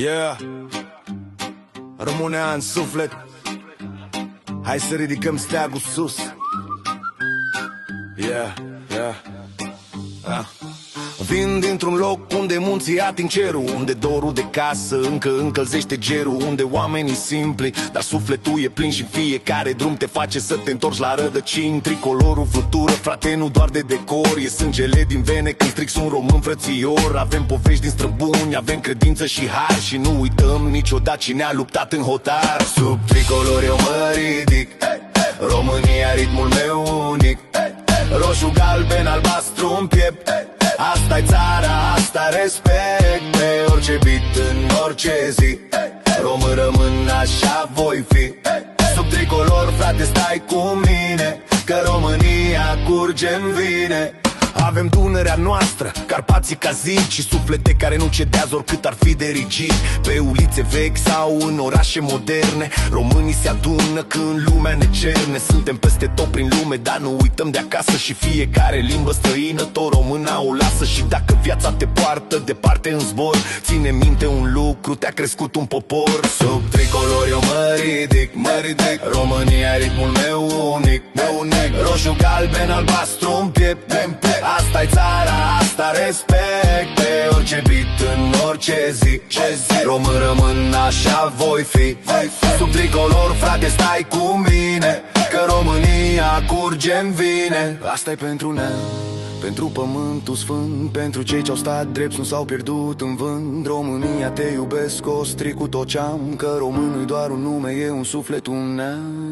Yeah, rămânea în suflet. Hai să ridicăm steagul sus. Yeah, yeah, yeah. Vin dintr-un loc unde munții ating cerul, unde dorul de casă încă încălzește gerul, unde oamenii simpli, dar sufletul e plin și fiecare drum te face să te întorci la rădăcini. Tricolorul flutură, frate, nu doar de decor, e sângele din vene când strics un român frățior. Avem povești din străbuni, avem credință și har și nu uităm niciodată cine a luptat în hotar. Sub tricolor eu mă ridic, România ritmul meu unic, roșu, galben, albastru în piept. Asta-i țara, asta respect. Pe orice beat, în orice zi, român rămân, așa voi fi. Sub tricolor, frate, stai cu mine, că România curge-n vine. Avem Dunărea noastră, Carpații ca zi și suflete care nu cedează oricât ar fi de rigid. Pe ulițe vechi sau în orașe moderne, românii se adună când lumea ne cerne. Suntem peste tot prin lume, dar nu uităm de acasă și fiecare limbă străină tot româna o lasă. Și dacă viața te poartă departe în zbor, ține minte un lucru, te-a crescut un popor. Sub tricolor eu mă ridic, România ritmul meu unic, roșu, galben, albastru în piept. Asta-i țara, asta respect. Pe orice beat, în orice zi, român rămân, așa voi fi. Sub tricolor, frate, stai cu mine, că România curge-n vine. Asta-i pentru neam, pentru pământul sfânt, pentru cei ce-au stat drept, nu s-au pierdut în vânt. România, te iubesc, o stric cu tot ce-am, că românul-i doar un nume, e un suflet, un neam.